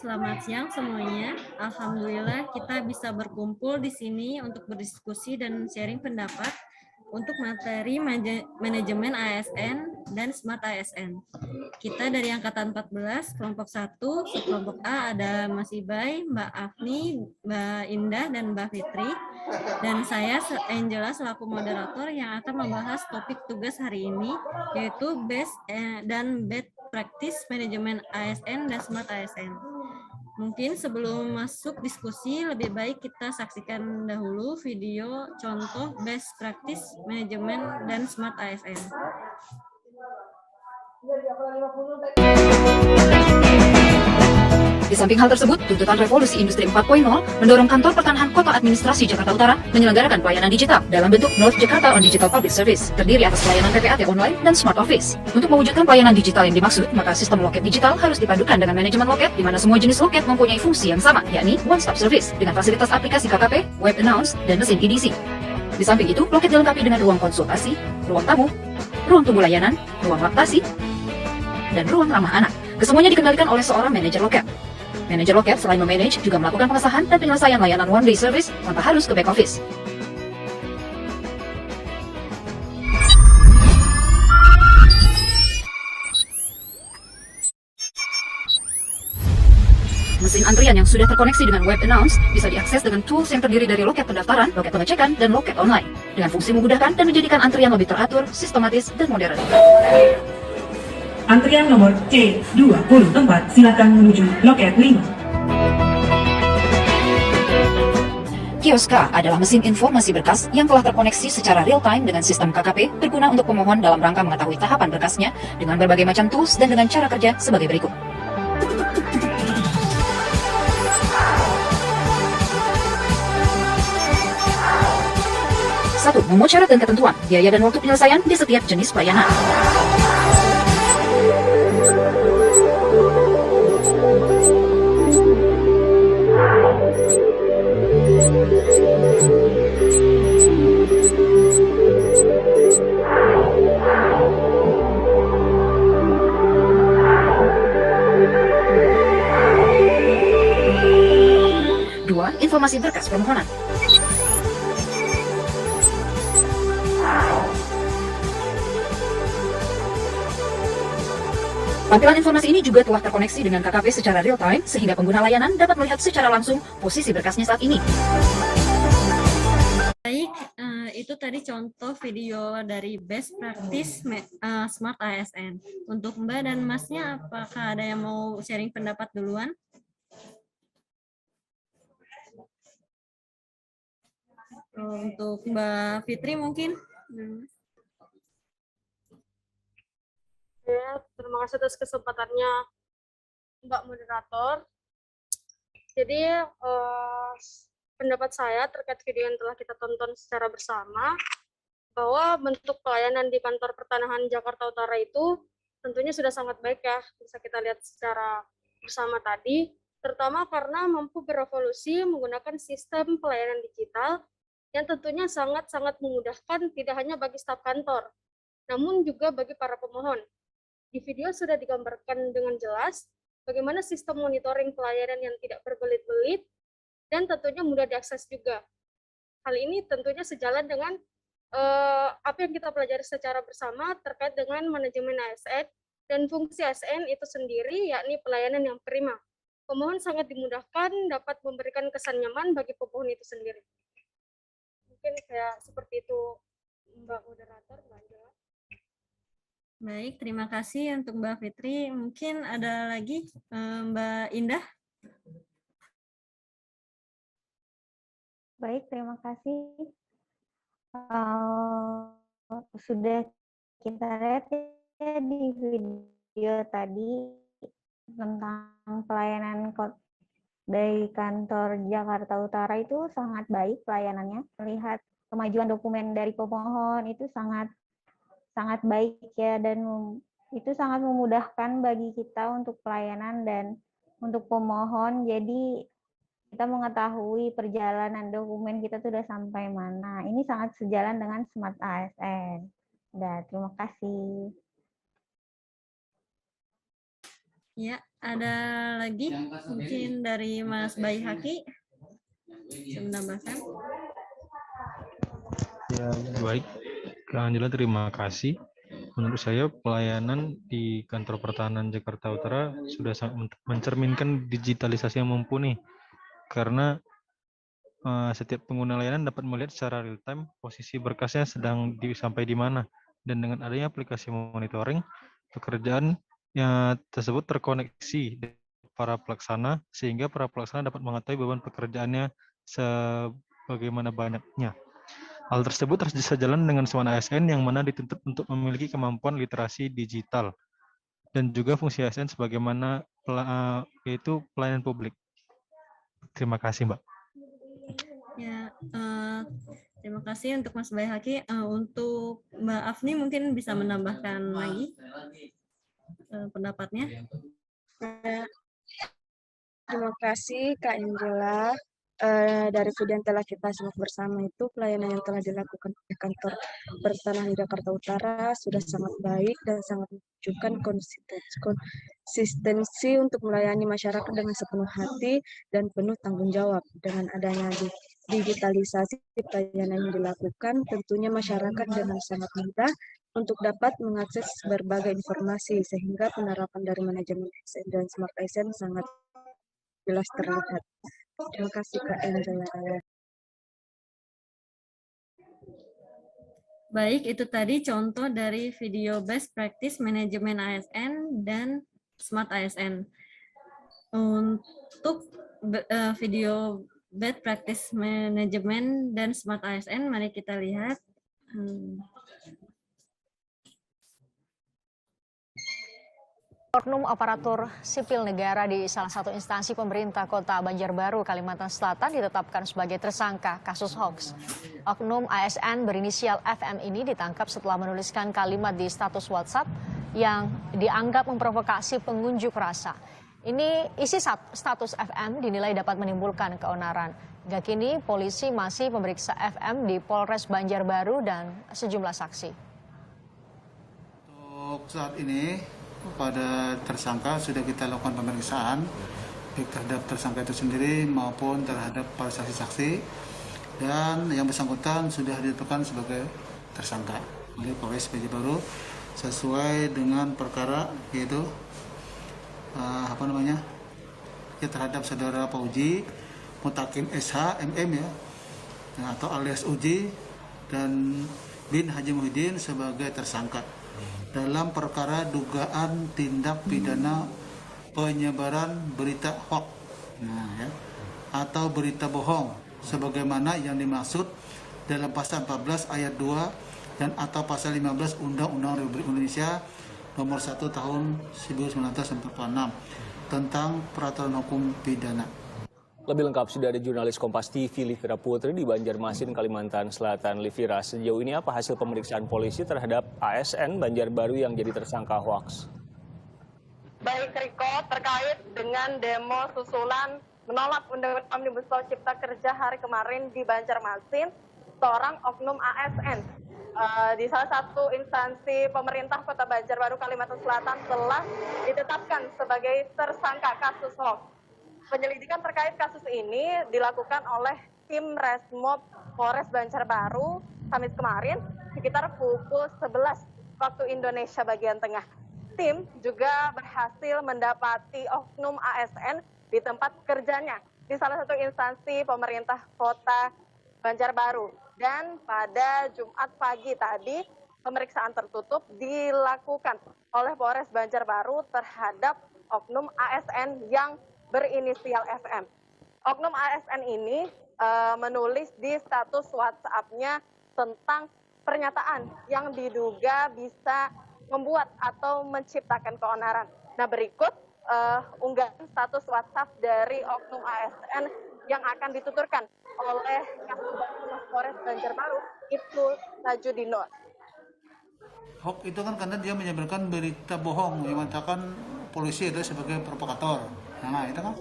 selamat siang semuanya. Alhamdulillah kita bisa berkumpul di sini untuk berdiskusi dan sharing pendapat untuk materi manajemen ASN dan Smart ASN. Kita dari angkatan 14, kelompok 1, kelompok A ada Mas Ibai, Mbak Afni, Mbak Indah, dan Mbak Fitri. Dan saya Angela selaku moderator yang akan membahas topik tugas hari ini, yaitu best dan best practice manajemen ASN dan Smart ASN. Mungkin sebelum masuk diskusi, lebih baik kita saksikan dahulu video contoh best practice manajemen dan Smart ASN. Di samping hal tersebut, tuntutan revolusi industri 4.0 mendorong kantor pertanahan kota administrasi Jakarta Utara menyelenggarakan pelayanan digital dalam bentuk North Jakarta on Digital Public Service, terdiri atas pelayanan PPAT online dan Smart Office. Untuk mewujudkan pelayanan digital yang dimaksud, maka sistem loket digital harus dipadukan dengan manajemen loket, di mana semua jenis loket mempunyai fungsi yang sama, yakni one-stop service, dengan fasilitas aplikasi KKP, web announce, dan mesin EDC. Di samping itu, loket dilengkapi dengan ruang konsultasi, ruang tamu, ruang tunggu layanan, ruang laktasi, dan ruang ramah anak. Kesemuanya dikendalikan oleh seorang manajer loket. Manajer loket selain memanage juga melakukan pengesahan dan penyelesaian layanan one day service tanpa harus ke back office. Mesin antrian yang sudah terkoneksi dengan web announce bisa diakses dengan tools yang terdiri dari loket pendaftaran, loket pengecekan, dan loket online, dengan fungsi memudahkan dan menjadikan antrian lebih teratur, sistematis, dan modern. Antrian nomor C24, silakan menuju loket 5. Kioska adalah mesin informasi berkas yang telah terkoneksi secara real-time dengan sistem KKP berguna untuk pemohon dalam rangka mengetahui tahapan berkasnya dengan berbagai macam tools dan dengan cara kerja sebagai berikut. Satu, memuat syarat dan ketentuan, biaya dan waktu penyelesaian di setiap jenis pelayanan. Dua, informasi berkas permohonan. Tampilan informasi ini juga telah terkoneksi dengan KKP secara real-time, sehingga pengguna layanan dapat melihat secara langsung posisi berkasnya saat ini. Baik, itu tadi contoh video dari best practice Smart ASN. Untuk Mbak dan Masnya, apakah ada yang mau sharing pendapat duluan? Untuk Mbak Fitri mungkin? Ya, terima kasih atas kesempatannya Mbak Moderator. Jadi pendapat saya terkait video yang telah kita tonton secara bersama, bahwa bentuk pelayanan di kantor pertanahan Jakarta Utara itu tentunya sudah sangat baik ya, bisa kita lihat secara bersama tadi, terutama karena mampu berevolusi menggunakan sistem pelayanan digital yang tentunya sangat-sangat memudahkan tidak hanya bagi staf kantor, namun juga bagi para pemohon. Di video sudah digambarkan dengan jelas bagaimana sistem monitoring pelayanan yang tidak berbelit-belit dan tentunya mudah diakses juga. Hal ini tentunya sejalan dengan apa yang kita pelajari secara bersama terkait dengan manajemen ASN dan fungsi ASN itu sendiri, yakni pelayanan yang prima. Pemohon sangat dimudahkan dapat memberikan kesan nyaman bagi pemohon itu sendiri. Mungkin kayak seperti itu, Mbak Moderator, Mbak Angela. Baik, terima kasih untuk Mbak Fitri. Mungkin ada lagi Mbak Indah. Baik, terima kasih. Sudah kita lihat ya di video tadi tentang pelayanan dari kantor Jakarta Utara itu sangat baik pelayanannya. Melihat kemajuan dokumen dari pemohon itu sangat baik ya, dan itu sangat memudahkan bagi kita untuk pelayanan dan untuk pemohon. Jadi kita mengetahui perjalanan dokumen kita sudah sampai mana. Ini sangat sejalan dengan Smart ASN. Terima kasih. Ya, ada lagi mungkin dari Mas Bayi Haki bisa menambahkan. Ya, baik. Kak Angela, terima kasih. Menurut saya pelayanan di Kantor Pertahanan Jakarta Utara sudah sangat mencerminkan digitalisasi yang mumpuni, karena setiap pengguna layanan dapat melihat secara real time posisi berkasnya sedang sampai di mana, dan dengan adanya aplikasi monitoring, pekerjaan tersebut terkoneksi dengan para pelaksana, sehingga para pelaksana dapat mengetahui beban pekerjaannya sebagaimana banyaknya. Hal tersebut harus sejalan dengan SMART ASN yang mana dituntut untuk memiliki kemampuan literasi digital dan juga fungsi ASN sebagaimana yaitu pelayanan publik. Terima kasih, Mbak. Ya, terima kasih untuk Mas Bayi Haki. Untuk Mbak Afni mungkin bisa menambahkan lagi pendapatnya. Terima kasih Kak Angela. Dari video yang telah kita simak bersama itu, pelayanan yang telah dilakukan oleh Kantor Pertahanan Jakarta Utara sudah sangat baik dan sangat menunjukkan konsistensi untuk melayani masyarakat dengan sepenuh hati dan penuh tanggung jawab. Dengan adanya digitalisasi pelayanan yang dilakukan, tentunya masyarakat dengan sangat mudah untuk dapat mengakses berbagai informasi, sehingga penerapan dari manajemen ASN dan Smart ASN sangat jelas terlihat. Terima kasih Kak Angela. Baik, itu tadi contoh dari video best practice manajemen ASN dan Smart ASN. Untuk video best practice manajemen dan Smart ASN, mari kita lihat. Oknum aparatur sipil negara di salah satu instansi pemerintah Kota Banjarbaru, Kalimantan Selatan ditetapkan sebagai tersangka kasus hoax. Oknum ASN berinisial FM ini ditangkap setelah menuliskan kalimat di status WhatsApp yang dianggap memprovokasi pengunjuk rasa. Ini isi status FM dinilai dapat menimbulkan keonaran. Hingga kini polisi masih memeriksa FM di Polres Banjarbaru dan sejumlah saksi. Untuk saat ini pada tersangka sudah kita lakukan pemeriksaan baik terhadap tersangka itu sendiri maupun terhadap para saksi-saksi, dan yang bersangkutan sudah ditetapkan sebagai tersangka oleh Polres Banjarbaru sesuai dengan perkara yaitu terhadap saudara Pauji Mutakin SH MM atau alias Uji dan bin Haji Muhyiddin sebagai tersangka dalam perkara dugaan tindak pidana penyebaran berita hoax atau berita bohong sebagaimana yang dimaksud dalam pasal 14 ayat 2 dan atau pasal 15 Undang-Undang Republik Indonesia nomor 1 tahun 1946 tentang peraturan hukum pidana. Lebih lengkap sudah ada jurnalis Kompas TV Livira Putri di Banjarmasin, Kalimantan Selatan. Livira, sejauh ini apa hasil pemeriksaan polisi terhadap ASN Banjarbaru yang jadi tersangka hoaks? Baik Riko, terkait dengan demo susulan menolak Undang-Undang Omnibus Law Cipta Kerja hari kemarin di Banjarmasin, seorang oknum ASN di salah satu instansi pemerintah Kota Banjarbaru, Kalimantan Selatan telah ditetapkan sebagai tersangka kasus hoaks. Penyelidikan terkait kasus ini dilakukan oleh tim Resmob Polres Banjarbaru Kamis kemarin sekitar pukul 11 waktu Indonesia bagian tengah. Tim juga berhasil mendapati oknum ASN di tempat kerjanya di salah satu instansi pemerintah Kota Banjarbaru. Dan pada Jumat pagi tadi pemeriksaan tertutup dilakukan oleh Polres Banjarbaru terhadap oknum ASN yang berinisial FM. Oknum ASN ini menulis di status WhatsApp-nya tentang pernyataan yang diduga bisa membuat atau menciptakan keonaran. Nah, berikut unggahan status WhatsApp dari oknum ASN yang akan dituturkan oleh Kasubag Polres Banjarbaru, Ibtu Tajudino. Hoax itu kan karena dia menyebarkan berita bohong yang mengatakan polisi adalah sebagai provokator. Nah, itu kan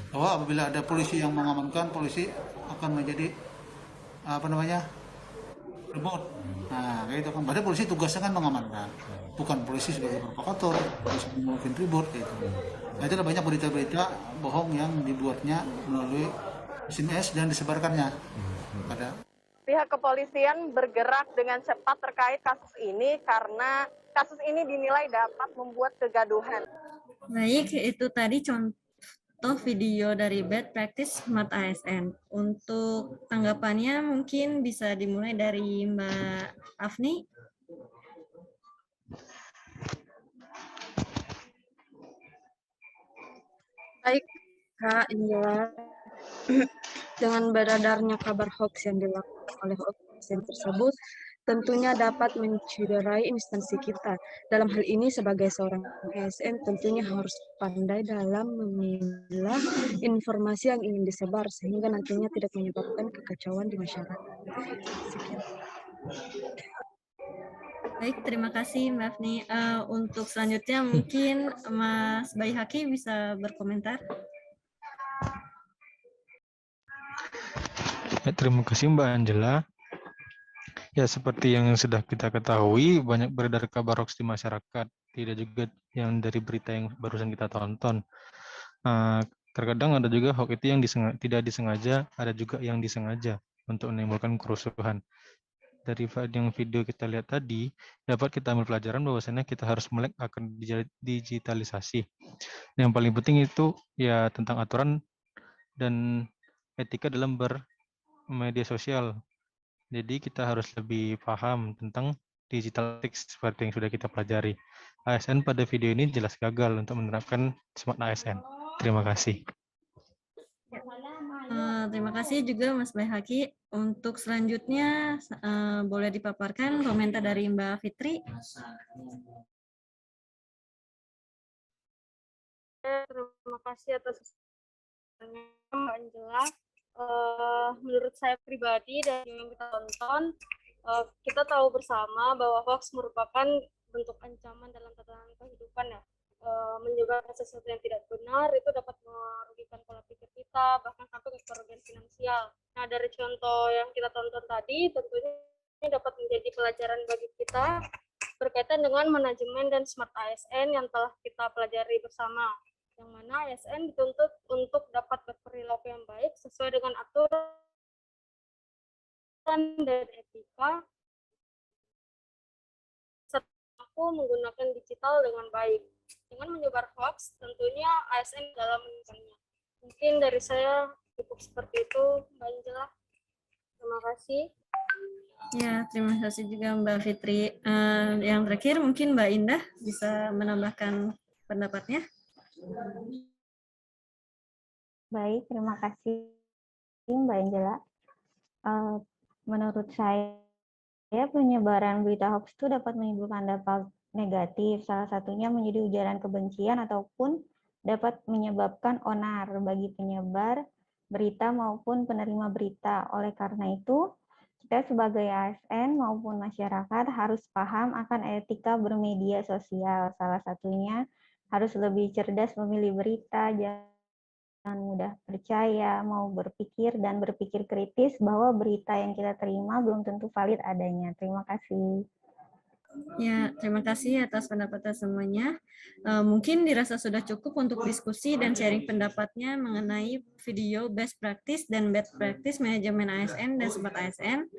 bahwa apabila ada polisi yang mengamankan, polisi akan menjadi remote Nah, kayak itu kan. Padahal polisi tugasnya kan mengamankan, bukan polisi sebagai provokator, polisi mungkin ribut gitu. Nah, itu banyak berita-berita bohong yang dibuatnya melalui mesin es dan disebarkannya pada Pihak kepolisian bergerak dengan cepat terkait kasus ini karena kasus ini dinilai dapat membuat kegaduhan. Baik, itu tadi contoh video dari bad practice Smart ASN. Untuk tanggapannya mungkin bisa dimulai dari Mbak Afni. Baik, Kak Indra. Dengan beredarnya kabar hoax yang dilakukan oleh OSN tersebut, tentunya dapat mencederai instansi kita. Dalam hal ini, sebagai seorang ASN, tentunya harus pandai dalam memilah informasi yang ingin disebar, sehingga nantinya tidak menyebabkan kekacauan di masyarakat. Sekian. Baik, terima kasih Mbak Afni. Untuk selanjutnya mungkin Mas Bayi Haki bisa berkomentar. Ya, terima kasih Mbak Angela. Ya, seperti yang sudah kita ketahui, banyak beredar kabar hoax di masyarakat. Tidak juga yang dari berita yang barusan kita tonton. Terkadang ada juga hoax itu yang tidak disengaja, ada juga yang disengaja untuk menimbulkan kerusuhan. Dari yang video kita lihat tadi, dapat kita ambil pelajaran bahwasannya kita harus melek akan digitalisasi. Yang paling penting itu ya tentang aturan dan etika dalam bermedia sosial. Jadi kita harus lebih paham tentang digital ethics seperti yang sudah kita pelajari. ASN pada video ini jelas gagal untuk menerapkan Smart ASN. Terima kasih. Terima kasih juga Mas Bayi Haki. Untuk selanjutnya boleh dipaparkan komentar dari Mbak Fitri. Terima kasih atas Mbak Angela. Menurut saya pribadi dan yang kita tonton, kita tahu bersama bahwa hoax merupakan bentuk ancaman dalam tatanan kehidupan ya. Menyebarkan sesuatu yang tidak benar itu dapat merugikan pola pikir kita, bahkan sampai ke kerugian finansial. Nah, dari contoh yang kita tonton tadi, tentunya ini dapat menjadi pelajaran bagi kita berkaitan dengan manajemen dan Smart ASN yang telah kita pelajari bersama. Yang mana ASN dituntut untuk dapat berperilaku yang baik sesuai dengan aturan dan etika, serta menggunakan digital dengan baik. Dengan menyebar hoax, tentunya ASN dalam menyebarnya. Mungkin dari saya cukup seperti itu, Mbak Angela. Terima kasih. Ya, terima kasih juga Mbak Fitri. Yang terakhir mungkin Mbak Indah bisa menambahkan pendapatnya. Baik, terima kasih Mbak Angela. Menurut saya, penyebaran berita hoax itu dapat menimbulkan dampak negatif, salah satunya menjadi ujaran kebencian ataupun dapat menyebabkan onar bagi penyebar berita maupun penerima berita. Oleh karena itu, kita sebagai ASN maupun masyarakat harus paham akan etika bermedia sosial. Salah satunya harus lebih cerdas memilih berita, jangan mudah percaya, mau berpikir dan berpikir kritis bahwa berita yang kita terima belum tentu valid adanya. Terima kasih. Ya, terima kasih atas pendapatnya semuanya. Mungkin dirasa sudah cukup untuk diskusi dan sharing pendapatnya mengenai video best practice dan bad practice manajemen ASN dan Smart ASN.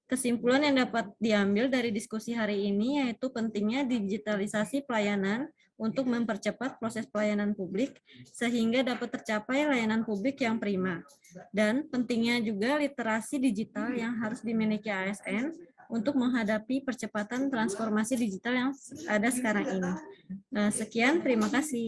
Kesimpulan yang dapat diambil dari diskusi hari ini yaitu pentingnya digitalisasi pelayanan untuk mempercepat proses pelayanan publik sehingga dapat tercapai layanan publik yang prima. Dan pentingnya juga literasi digital yang harus dimiliki ASN untuk menghadapi percepatan transformasi digital yang ada sekarang ini. Sekian, terima kasih.